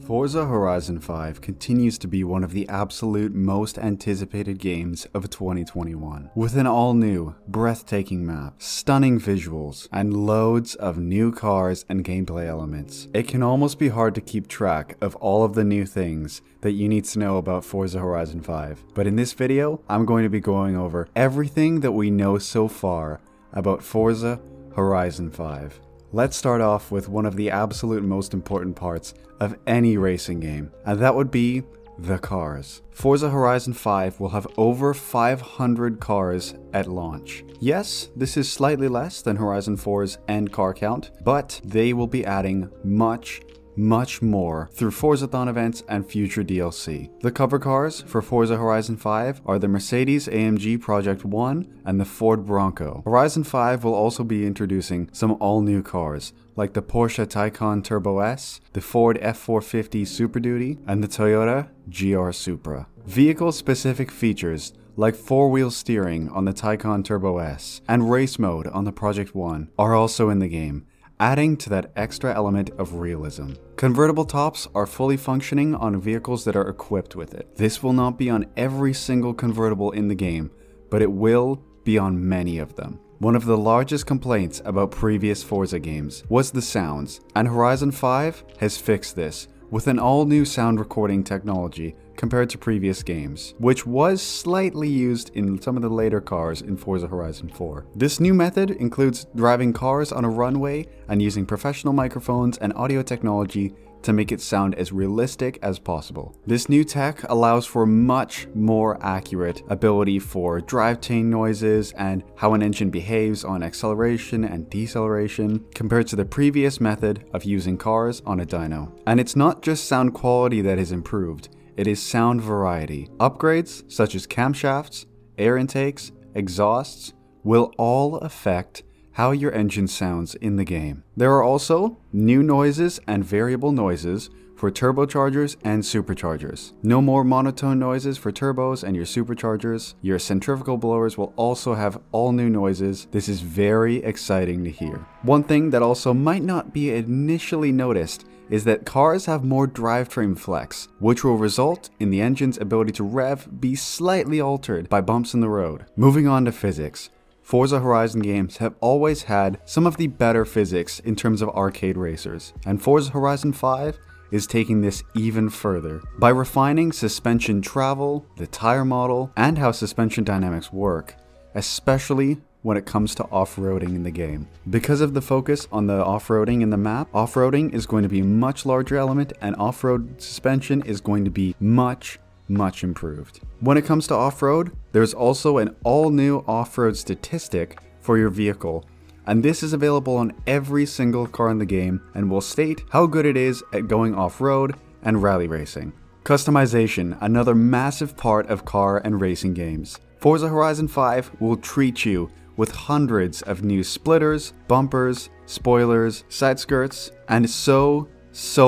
Forza Horizon 5 continues to be one of the absolute most anticipated games of 2021. With an all-new, breathtaking map, stunning visuals, and loads of new cars and gameplay elements, it can almost be hard to keep track of all of the new things that you need to know about Forza Horizon 5. But in this video, I'm going to be going over everything that we know so far about Forza Horizon 5. Let's start off with one of the absolute most important parts of any racing game, and that would be the cars. Forza Horizon 5 will have over 500 cars at launch. Yes, this is slightly less than Horizon 4's end car count, but they will be adding much more through Forzathon events and future DLC. The cover cars for Forza Horizon 5 are the Mercedes-AMG Project 1 and the Ford Bronco. Horizon 5 will also be introducing some all-new cars, like the Porsche Taycan Turbo S, the Ford F450 Super Duty, and the Toyota GR Supra. Vehicle-specific features like 4-wheel steering on the Taycan Turbo S and race mode on the Project 1 are also in the game, adding to that extra element of realism. Convertible tops are fully functioning on vehicles that are equipped with it. This will not be on every single convertible in the game, but it will be on many of them. One of the largest complaints about previous Forza games was the sounds, and Horizon 5 has fixed this with an all-new sound recording technology compared to previous games, which was slightly used in some of the later cars in Forza Horizon 4. This new method includes driving cars on a runway and using professional microphones and audio technology to make it sound as realistic as possible. This new tech allows for much more accurate ability for drivetrain noises and how an engine behaves on acceleration and deceleration compared to the previous method of using cars on a dyno. And it's not just sound quality that is improved, it is sound variety. Upgrades such as camshafts, air intakes, exhausts will all affect how your engine sounds in the game. There are also new noises and variable noises for turbochargers and superchargers. No more monotone noises for turbos and your superchargers. Your centrifugal blowers will also have all new noises. This is very exciting to hear. One thing that also might not be initially noticed is that cars have more drivetrain flex, which will result in the engine's ability to rev be slightly altered by bumps in the road. Moving on to physics. Forza Horizon games have always had some of the better physics in terms of arcade racers, and Forza Horizon 5 is taking this even further. By refining suspension travel, the tire model, and how suspension dynamics work, especially when it comes to off-roading in the game. Because of the focus on the off-roading in the map, off-roading is going to be a much larger element, and off-road suspension is going to be much improved. When it comes to off-road, there's also an all-new off-road statistic for your vehicle, and this is available on every single car in the game and will state how good it is at going off-road and rally racing. Customization, another massive part of car and racing games. Forza Horizon 5 will treat you with hundreds of new splitters, bumpers, spoilers, side skirts, and so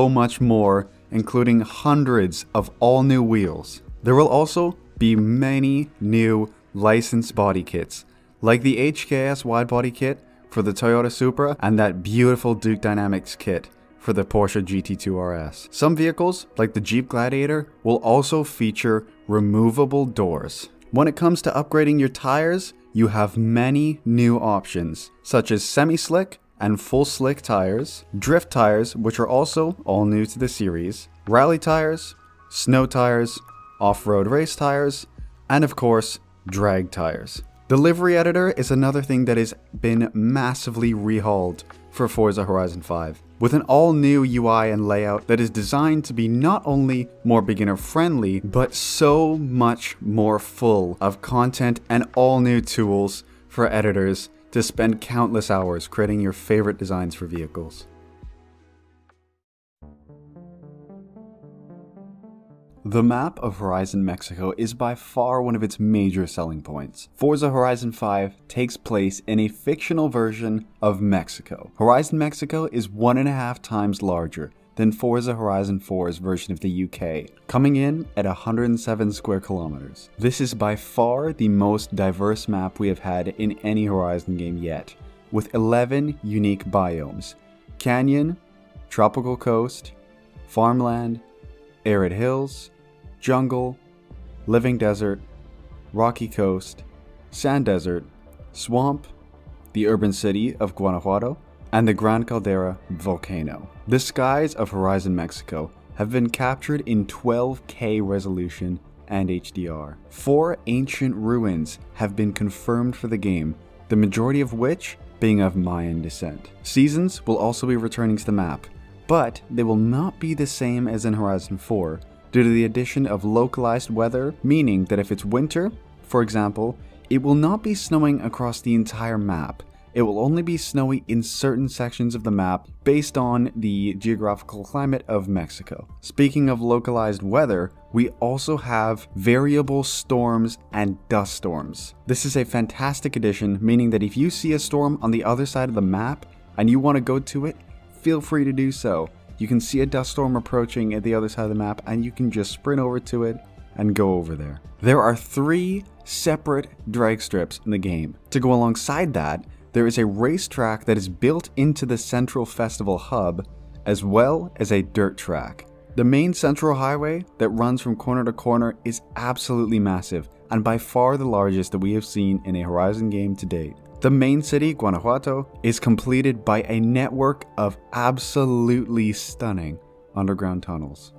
much more, including hundreds of all new wheels. There will also be many new licensed body kits, like the HKS wide body kit for the Toyota Supra and that beautiful Duke Dynamics kit for the Porsche GT2 RS. Some vehicles, like the Jeep Gladiator, will also feature removable doors. When it comes to upgrading your tires, you have many new options, such as semi-slick and full slick tires, drift tires, which are also all new to the series, rally tires, snow tires, off-road race tires, and of course, drag tires. The livery editor is another thing that has been massively rehauled for Forza Horizon 5, with an all-new UI and layout that is designed to be not only more beginner-friendly, but so much more full of content and all-new tools for editors to spend countless hours creating your favorite designs for vehicles. The map of Horizon Mexico is by far one of its major selling points. Forza Horizon 5 takes place in a fictional version of Mexico. Horizon Mexico is 1.5 times larger than Forza Horizon 4's version of the UK, coming in at 107 square kilometers. This is by far the most diverse map we have had in any Horizon game yet, with 11 unique biomes: canyon, tropical coast, farmland, arid hills, jungle, living desert, rocky coast, sand desert, swamp, the urban city of Guanajuato, and the Gran Caldera volcano. The skies of Horizon Mexico have been captured in 12K resolution and HDR. 4 ancient ruins have been confirmed for the game, the majority of which being of Mayan descent. Seasons will also be returning to the map, but they will not be the same as in Horizon 4 due to the addition of localized weather, meaning that if it's winter, for example, it will not be snowing across the entire map. It will only be snowy in certain sections of the map based on the geographical climate of Mexico. Speaking of localized weather, we also have variable storms and dust storms. This is a fantastic addition, meaning that if you see a storm on the other side of the map and you want to go to it, feel free to do so. You can see a dust storm approaching at the other side of the map and you can just sprint over to it and go over there. There are 3 separate drag strips in the game. To go alongside that, there is a racetrack that is built into the central festival hub, as well as a dirt track. The main central highway that runs from corner to corner is absolutely massive, and by far the largest that we have seen in a Horizon game to date. The main city, Guanajuato, is completed by a network of absolutely stunning underground tunnels.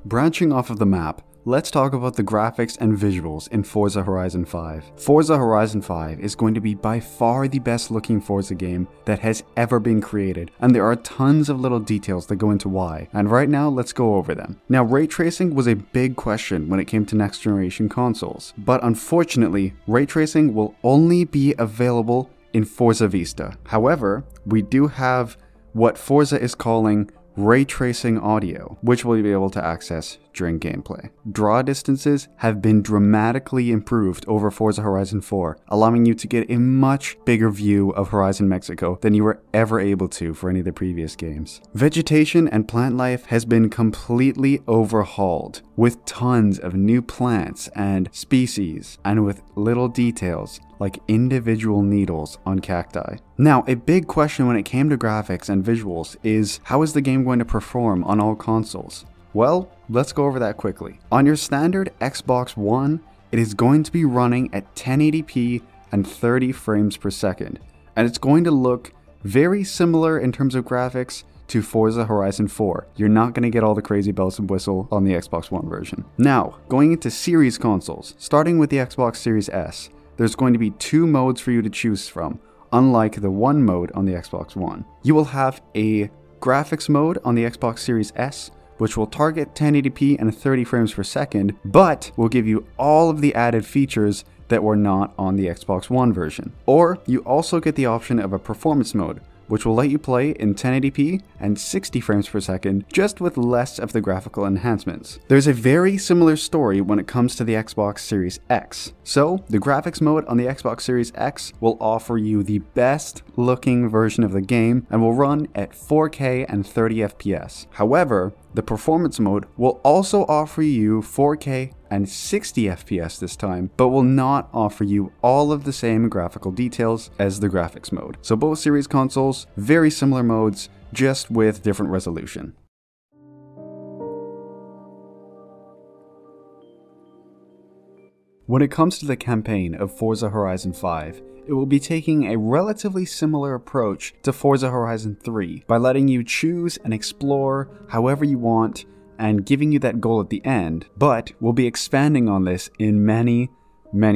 Branching off of the map, let's talk about the graphics and visuals in Forza Horizon 5. Forza Horizon 5 is going to be by far the best looking Forza game that has ever been created, and there are tons of little details that go into why, and right now let's go over them. Now, ray tracing was a big question when it came to next generation consoles, but unfortunately, ray tracing will only be available in Forza Vista. However, we do have what Forza is calling ray tracing audio, which we'll be able to access during gameplay. Draw distances have been dramatically improved over Forza Horizon 4, allowing you to get a much bigger view of Horizon Mexico than you were ever able to for any of the previous games. Vegetation and plant life has been completely overhauled, with tons of new plants and species, and with little details like individual needles on cacti. Now, a big question when it came to graphics and visuals is, how is the game going to perform on all consoles? Well, let's go over that quickly. On your standard Xbox One, it is going to be running at 1080p and 30 frames per second, and it's going to look very similar in terms of graphics to Forza Horizon 4. You're not going to get all the crazy bells and whistles on the Xbox One version. Now, going into series consoles, starting with the Xbox Series S, there's going to be 2 modes for you to choose from, unlike the one mode on the Xbox One. You will have a graphics mode on the Xbox Series S, which will target 1080p and 30 frames per second, but will give you all of the added features that were not on the Xbox One version. Or you also get the option of a performance mode, which will let you play in 1080p and 60 frames per second, just with less of the graphical enhancements. There's a very similar story when it comes to the Xbox Series X. So, the graphics mode on the Xbox Series X will offer you the best looking version of the game and will run at 4K and 30 FPS. However, the performance mode will also offer you 4K and 60 FPS this time, but will not offer you all of the same graphical details as the graphics mode. So both series consoles, very similar modes, just with different resolution. When it comes to the campaign of Forza Horizon 5, it will be taking a relatively similar approach to Forza Horizon 3 by letting you choose and explore however you want and giving you that goal at the end, but we'll be expanding on this in many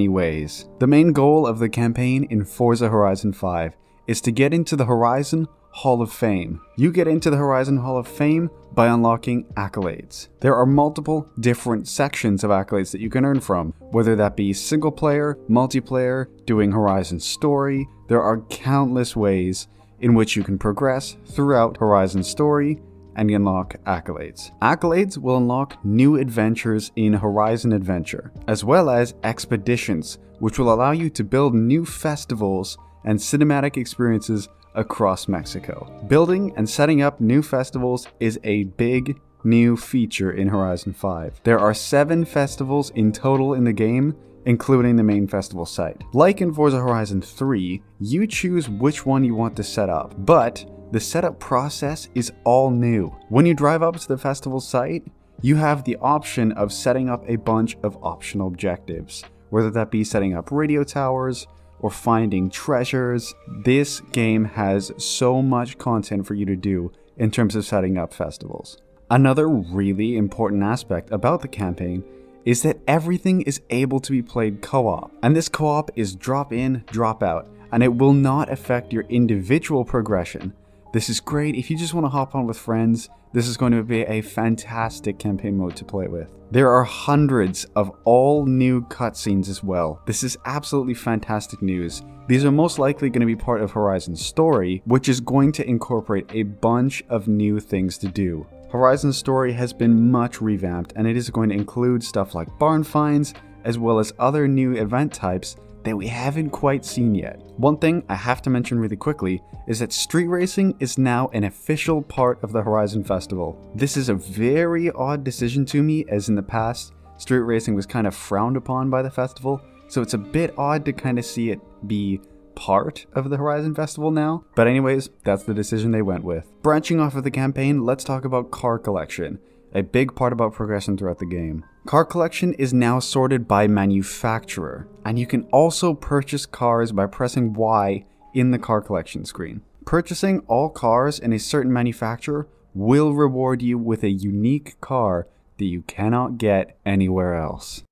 ways. The main goal of the campaign in Forza Horizon 5 is to get into the Horizon Hall of Fame. You get into the Horizon Hall of Fame by unlocking accolades. There are multiple different sections of accolades that you can earn from, whether that be single player, multiplayer, doing Horizon story. There are countless ways in which you can progress throughout Horizon story and unlock accolades. Accolades will unlock new adventures in Horizon Adventure, as well as expeditions, which will allow you to build new festivals and cinematic experiences across Mexico. Building and setting up new festivals is a big new feature in Horizon 5. There are 7 festivals in total in the game, including the main festival site. Like in Forza Horizon 3, you choose which one you want to set up, but the setup process is all new. When you drive up to the festival site, you have the option of setting up a bunch of optional objectives, whether that be setting up radio towers or finding treasures. This game has so much content for you to do in terms of setting up festivals. Another really important aspect about the campaign is that everything is able to be played co-op, and this co-op is drop in, drop out, and it will not affect your individual progression. This is great if you just want to hop on with friends. This is going to be a fantastic campaign mode to play with. There are hundreds of all new cutscenes as well. This is absolutely fantastic news. These are most likely going to be part of Horizon's story, which is going to incorporate a bunch of new things to do. Horizon's story has been much revamped, and it is going to include stuff like barn finds, as well as other new event types that we haven't quite seen yet. One thing I have to mention really quickly is that street racing is now an official part of the Horizon Festival. This is a very odd decision to me, as in the past, street racing was kind of frowned upon by the festival, so it's a bit odd to kind of see it be part of the Horizon Festival now. But anyways, that's the decision they went with. Branching off of the campaign, let's talk about car collection, a big part about progression throughout the game. Car collection is now sorted by manufacturer, and you can also purchase cars by pressing Y in the car collection screen. Purchasing all cars in a certain manufacturer will reward you with a unique car that you cannot get anywhere else.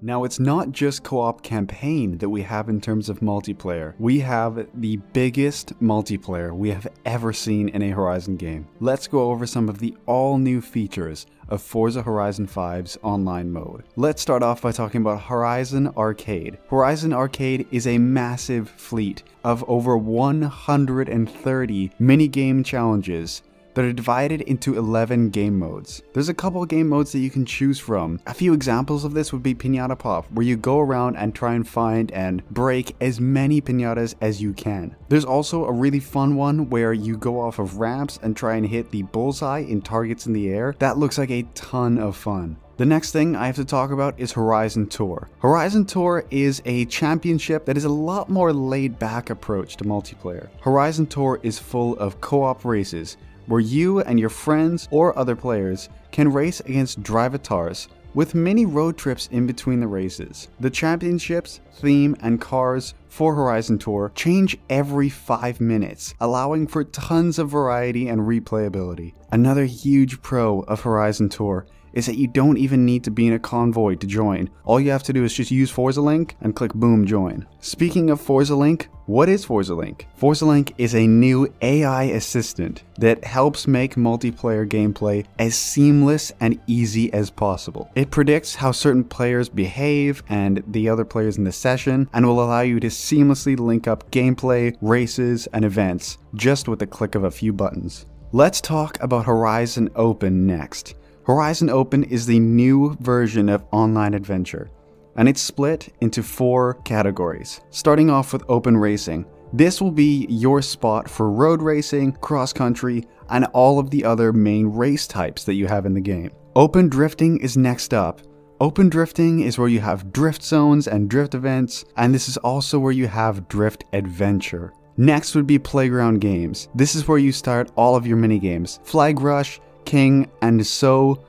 Now, it's not just co-op campaign that we have in terms of multiplayer. We have the biggest multiplayer we have ever seen in a Horizon game. Let's go over some of the all-new features of Forza Horizon 5's online mode. Let's start off by talking about Horizon Arcade. Horizon Arcade is a massive fleet of over 130 minigame challenges that are divided into 11 game modes. There's a couple of game modes that you can choose from. A few examples of this would be Piñata Pop, where you go around and try and find and break as many piñatas as you can. There's also a really fun one where you go off of ramps and try and hit the bullseye in targets in the air. That looks like a ton of fun. The next thing I have to talk about is Horizon Tour. Horizon Tour is a championship that is a lot more laid back approach to multiplayer. Horizon Tour is full of co-op races, where you and your friends or other players can race against drivatars with mini road trips in between the races. The championships, theme, and cars for Horizon Tour change every 5 minutes, allowing for tons of variety and replayability. Another huge pro of Horizon Tour is that you don't even need to be in a convoy to join. All you have to do is just use Forza Link and click boom join. Speaking of Forza Link, what is Forza Link? Forza Link is a new AI assistant that helps make multiplayer gameplay as seamless and easy as possible. It predicts how certain players behave and the other players in the session, and will allow you to seamlessly link up gameplay, races, and events just with the click of a few buttons. Let's talk about Horizon Open next. Horizon Open is the new version of online adventure, and it's split into 4 categories. Starting off with open racing. This will be your spot for road racing, cross-country, and all of the other main race types that you have in the game. Open drifting is next up. Open drifting is where you have drift zones and drift events, and this is also where you have drift adventure. Next would be playground games. This is where you start all of your minigames. Flag Rush, King, and so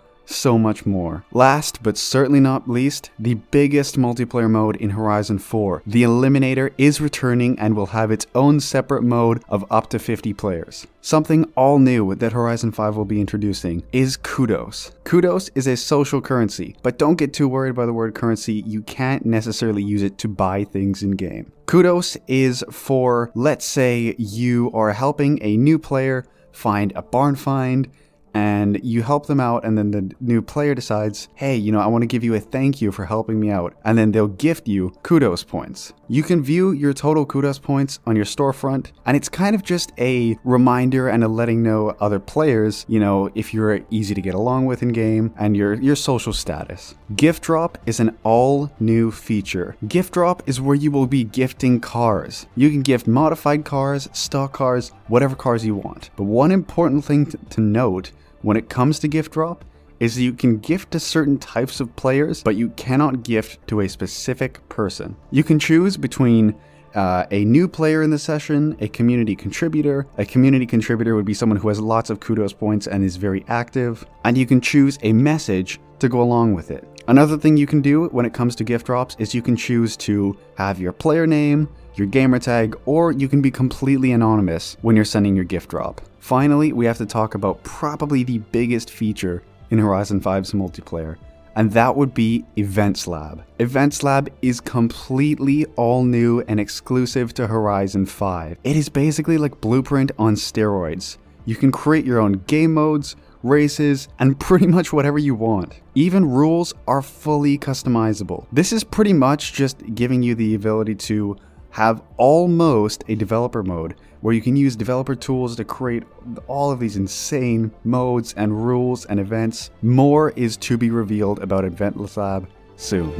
much more. Last but certainly not least, the biggest multiplayer mode in Horizon 4. The Eliminator is returning and will have its own separate mode of up to 50 players. Something all new that Horizon 5 will be introducing is Kudos. Kudos is a social currency, but don't get too worried by the word currency. You can't necessarily use it to buy things in game. Kudos is for, let's say you are helping a new player find a barn find, and you help them out, and then the new player decides, hey, I want to give you a thank you for helping me out, and then they'll gift you kudos points. You can view your total kudos points on your storefront, and it's kind of just a reminder and a letting know other players, if you're easy to get along with in game and your social status. Gift Drop is an all new feature. Gift Drop is where you will be gifting cars. You can gift modified cars, stock cars, whatever cars you want. But one important thing to note when it comes to Gift Drop is that you can gift to certain types of players, but you cannot gift to a specific person. You can choose between a new player in the session, a community contributor. A community contributor would be someone who has lots of kudos points and is very active, and you can choose a message to go along with it. Another thing you can do when it comes to gift drops is you can choose to have your player name, your gamer tag, or you can be completely anonymous when you're sending your gift drop. Finally, we have to talk about probably the biggest feature in Horizon 5's multiplayer, and that would be Events Lab. Events Lab is completely all new and exclusive to Horizon 5. It is basically like Blueprint on steroids. You can create your own game modes, races, and pretty much whatever you want. Even rules are fully customizable. This is pretty much just giving you the ability to have almost a developer mode where you can use developer tools to create all of these insane modes and rules and events. More is to be revealed about Events Lab soon.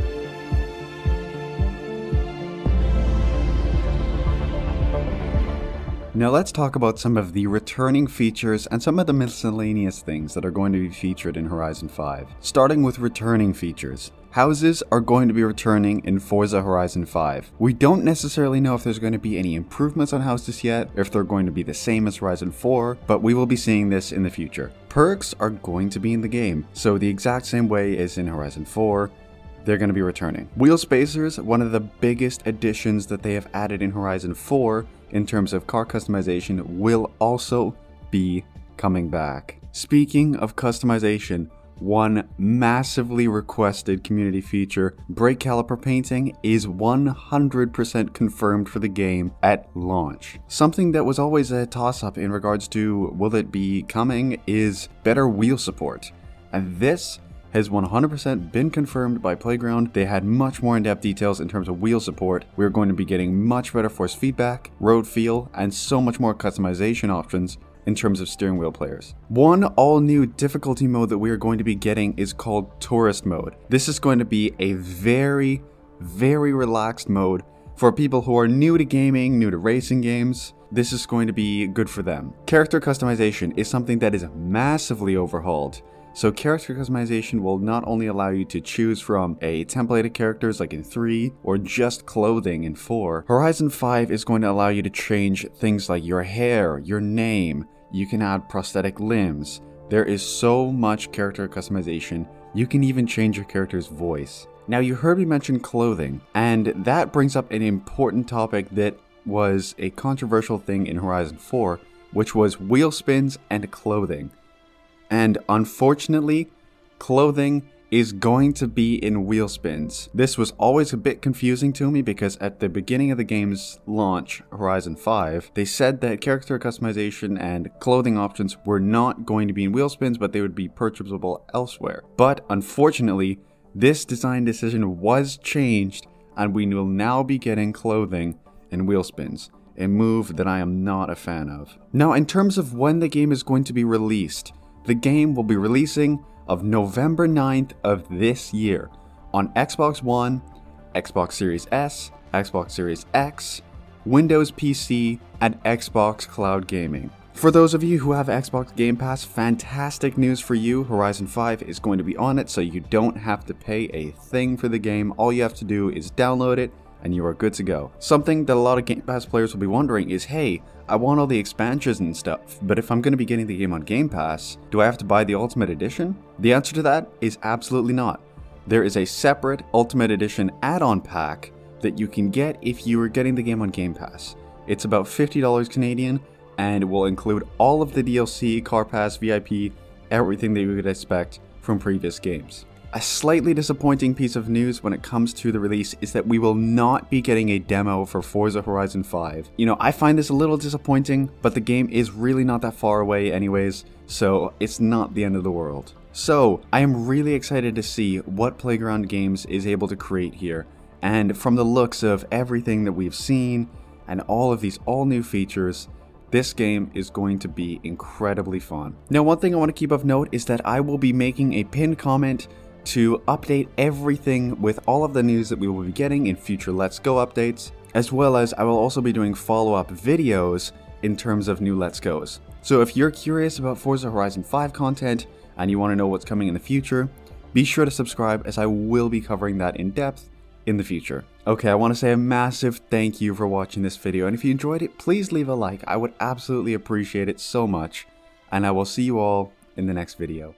Now let's talk about some of the returning features and some of the miscellaneous things that are going to be featured in Horizon 5. Starting with returning features. Houses are going to be returning in Forza Horizon 5. We don't necessarily know if there's going to be any improvements on houses yet, or if they're going to be the same as Horizon 4, but we will be seeing this in the future. Perks are going to be in the game, so the exact same way as in Horizon 4, they're going to be returning. Wheel spacers, one of the biggest additions that they have added in Horizon 4 in terms of car customization, will also be coming back. Speaking of customization, one massively requested community feature, brake caliper painting, is 100% confirmed for the game at launch. Something that was always a toss-up in regards to will it be coming is better wheel support. And this has 100% been confirmed by Playground. They had much more in-depth details in terms of wheel support. We're going to be getting much better force feedback, road feel, and so much more customization options in terms of steering wheel players. One all-new difficulty mode that we are going to be getting is called Tourist Mode. This is going to be a very, very relaxed mode for people who are new to gaming, new to racing games. This is going to be good for them. Character customization is something that is massively overhauled. So character customization will not only allow you to choose from a template of characters like in 3 or just clothing in 4. Horizon 5 is going to allow you to change things like your hair, your name. You can add prosthetic limbs. There is so much character customization. You can even change your character's voice. Now you heard me mention clothing, and that brings up an important topic that was a controversial thing in Horizon 4, which was wheel spins and clothing. And unfortunately, clothing is going to be in wheel spins. This was always a bit confusing to me because at the beginning of the game's launch, Horizon 5, they said that character customization and clothing options were not going to be in wheel spins, but they would be purchasable elsewhere. But unfortunately, this design decision was changed, and we will now be getting clothing in wheel spins, a move that I am not a fan of. Now, in terms of when the game is going to be released, the game will be releasing of November 9th of this year on Xbox One, Xbox Series S, Xbox Series X, Windows PC, and Xbox Cloud Gaming. For those of you who have Xbox Game Pass, fantastic news for you. Horizon 5 is going to be on it, so you don't have to pay a thing for the game. All you have to do is download it, and you are good to go. Something that a lot of Game Pass players will be wondering is, hey, I want all the expansions and stuff, but if I'm going to be getting the game on Game Pass, do I have to buy the Ultimate Edition? The answer to that is absolutely not. There is a separate Ultimate Edition add-on pack that you can get if you are getting the game on Game Pass. It's about $50 Canadian, and it will include all of the DLC, Car Pass, VIP, everything that you would expect from previous games. A slightly disappointing piece of news when it comes to the release is that we will not be getting a demo for Forza Horizon 5. You know, I find this a little disappointing, but the game is really not that far away anyways, so it's not the end of the world. So, I am really excited to see what Playground Games is able to create here, and from the looks of everything that we've seen, and all of these all-new features, this game is going to be incredibly fun. Now, one thing I want to keep of note is that I will be making a pinned comment to update everything with all of the news that we will be getting in future Let's Go updates, as well as I will also be doing follow-up videos in terms of new Let's Go's. So if you're curious about Forza Horizon 5 content, and you want to know what's coming in the future, be sure to subscribe, as I will be covering that in depth in the future. Okay, I want to say a massive thank you for watching this video, and if you enjoyed it, please leave a like. I would absolutely appreciate it so much, and I will see you all in the next video.